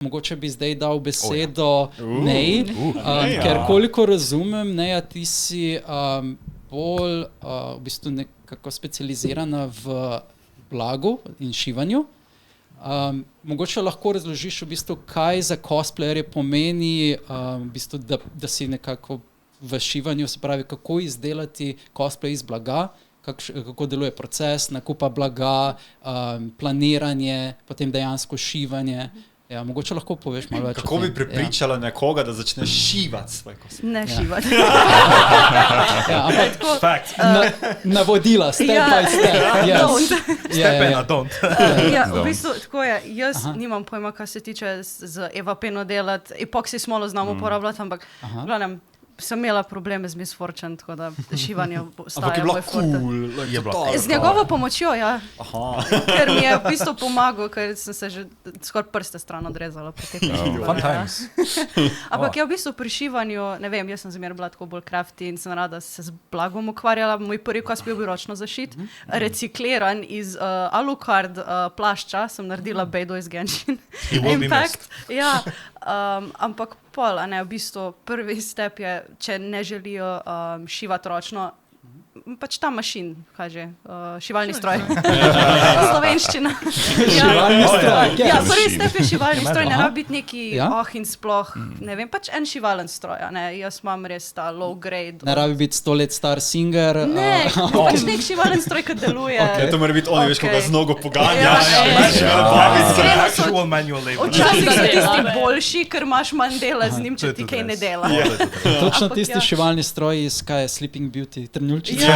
Mogoče bi zdaj dal besedo Neji, ker koliko razumem, Neja, ti si bolj v bistvu nekako specializirana v blagu in šivanju. Mogoče lahko razložiš v bistvu, kaj za cosplayerje pomeni, v bistvu, da si nekako v šivanju, se pravi, kako izdelati cosplay iz blaga, kako deluje proces nakupa blaga, planiranje, potem dejansko šivanje. Ja, mogoče lahko poveš malo več. Kako bi prepričala nekoga, da začne šivati svoj cosplay? Ne šivati. Navodila, step by step. Step and don't. V bistvu, tako je, jaz nimam pojma, kaj se tiče z evapeno delati, epoksi smolo znam uporabljati, ampak glavnem, sem imela probleme z Miss Fortune, tako da šivanje ostaja moj forte. Z njegovo pomočjo, ja. Ker mi je v bistvu pomagal, ker sem se že skoraj prste stran odrezala. Fun times. Ampak ja, v bistvu pri šivanju, ne vem, jaz sem zmer bila tako bolj crafty in sem rada se z blagom ukvarjala. Moj prvi cosplay bil ročno zašit, recikliran iz Alucard plašča, sem naredila Beidou iz Genshin Impact. Ja, ampak pol, a ne, v bistvu prvi step je, če ne želijo šivati ročno, pač ta mašin, kaže, šivalni stroj. Slovenščina. Šivalni stroj. Ja, prvi step je šivalni stroj, ne rabi biti neki in sploh, ne vem, pač en šivalen stroj, ne, jaz imam res ta low grade. Ne rabi biti 100 let star Singer. Ne, pač nek šivalen stroj, ki deluje. To mora biti oni, veš, ko ga z nogo poganja. Actual manual labor. Včasih so tisti boljši, ker imaš manj dela z njim, če ti kaj ne dela. Točno tisti šivalni stroj iz Sleeping Beauty, trnjulčica.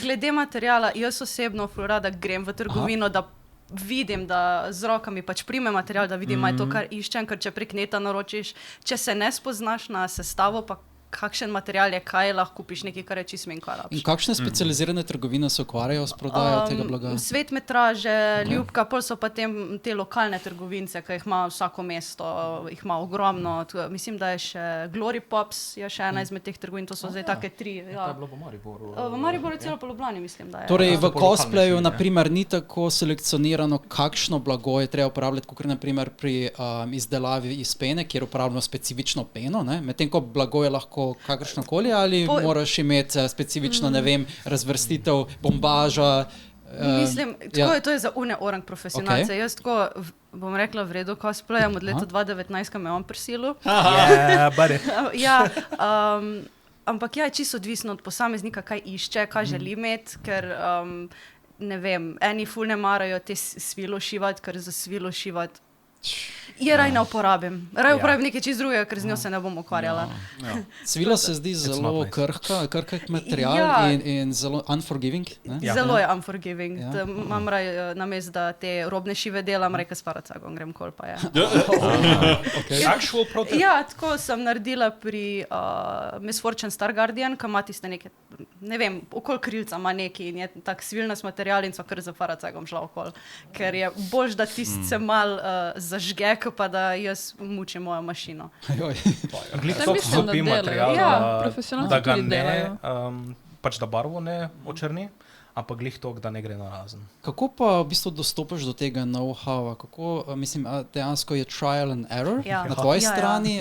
Glede materiala, jaz osebno rada grem v trgovino, da vidim, da z rokami pač prime material, da vidim, je to, kar iščem, ker če prek neta naročiš, če se ne spoznaš na sestavo, pa kakšen material je, kaj lahko kupiš, nekaj, kar je čist menj, kaj rabiš. In kakšne specializirane trgovine se ukvarjajo s prodajo tega blaga? Svet metraže, Ljubka, pol so pa te lokalne trgovince, ki jih ima vsako mesto, jih ima ogromno. Mislim, da je še Glory Pops, je še ena izmed teh trgovin, to so zdaj take 3. To je bilo v Mariboru. V Mariboru celo po Ljubljani, mislim, da je. Torej, v cosplayu, naprimer, ni tako selekcionirano, kakšno blago je treba uporabljati, kot naprimer pri izdelavi iz pene, kjer uporabljamo specifično peno, medtem ko blago je lahko kakršnokoli, ali moraš imeti specifično, ne vem, razvrstitev, bombaža? Mislim, to je za orang profesionalce. Jaz tako, bom rekla, v redu cosplayam od leta 2019, ko me on prisilil. Ampak ja, je čisto odvisno od posameznika, kaj išče, kaj želi imeti, ker ne vem, eni ful ne marajo te svilo šivati, ker za svilo šivati je raj ne uporabim. Raj uporabim nekaj čist drugega, ker z njo se ne bom ukvarjala. Svila se zdi zelo krhk material in zelo unforgiving. Zelo je unforgiving. Imam raj namesto, da te robne šive delam, raj, s faracagom grem kol pa je. Actual prototype? Ja, tako sem naredila pri Miss Fortune Star Guardian, ki ima tiste neke, ne vem, okol krilca ima neki in je tak svilnast material in so kar za faracagom šla okol. Ker je boljš, da tist se mal zažge, pa da jaz mučim mojo mašino. Glih to vzopi material, da ga ne, pač da barvo ne očrni, ampak glih to, da ne gre na razen. Kako pa v bistvu dostopaš do tega know-howa? Kako, mislim, dejansko je trial and error na tvoji strani?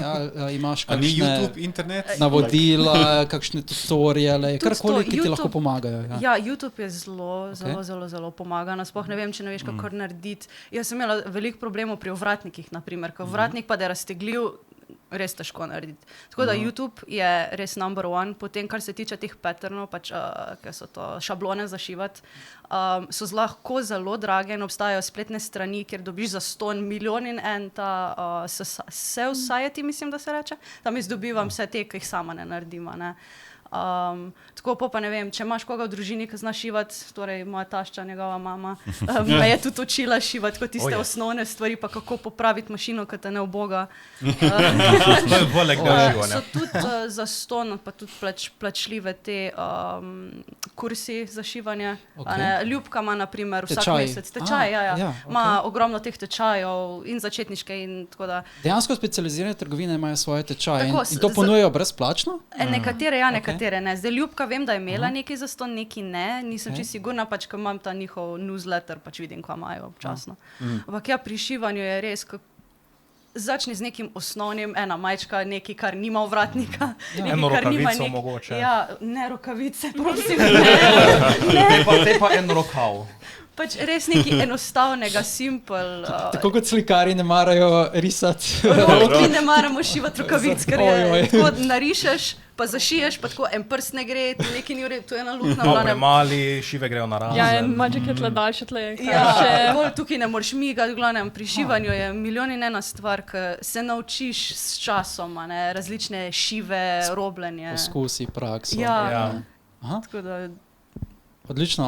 Imaš kakšne YouTube, internet? Navodila, kakšne tutoriale, karkoli, ki ti lahko pomagajo? Ja, YouTube je zelo pomaga. Nasploh ne vem, če ne veš, kako narediti. Jaz sem imela veliko problemov pri ovratnikih, naprimer, ker ovratnik pa da je raztegljiv, res težko narediti. Tako da YouTube je res number one. Potem, kar se tiče teh patternov, pač, ker so to šablone za šivati, so lahko zelo drage in obstajajo spletne strani, kjer dobiš za 100 milijon in en ta Society, mislim, da se reče. Tam jaz dobivam vse te, ki jih sama ne naredima, ne. Tako pa ne vem, če imaš koga v družini, ki zna šivati, torej moja tašča, njegova mama, me je tudi učila šivati kot tiste osnovne stvari, pa kako popraviti mašino, ki te ne uboga. So tudi za ston, pa tudi plačljive te kursi za šivanje. Ljubka ima naprimer vsak mesec tečaj, ima ogromno teh tečajev in začetniške in tako da. Dejansko specializirane trgovine imajo svoje tečaje in to ponujejo brezplačno? Nekatere nekatere ne. Zdaj Ljubka vem, da je imela nekaj zastonj, nekaj ne, nisem čisto sigurna, pač, ko imam ta njihov newsletter, pač vidim, kva imajo občasno. Ampak ja, pri šivanju je res, začni z nekim osnovnim, ena majčka, nekaj, kar nima ovratnika. Eno rokavico mogoče. Ja, ne rokavice, prosim, Te pa en rokav. Pač res nekaj enostavnega, simpel. Tako kot slikari ne marajo risati. Mi ne maramo šivati rokavic, ker je tako, narišeš, pa zašiješ, pa tako en prst ne gre, nekaj ni v redu, tu je ena luknja. No, premali, šive grejo na razen. Ja, en maček je tle daljše, tle je Ja, tukaj ne moreš migati, v glavnem, pri šivanju je milijon in ena stvar, ki se naučiš s časom, ne, različne šive, robljenje. Poskusi, prakso. Ja. Tako da... Odlično.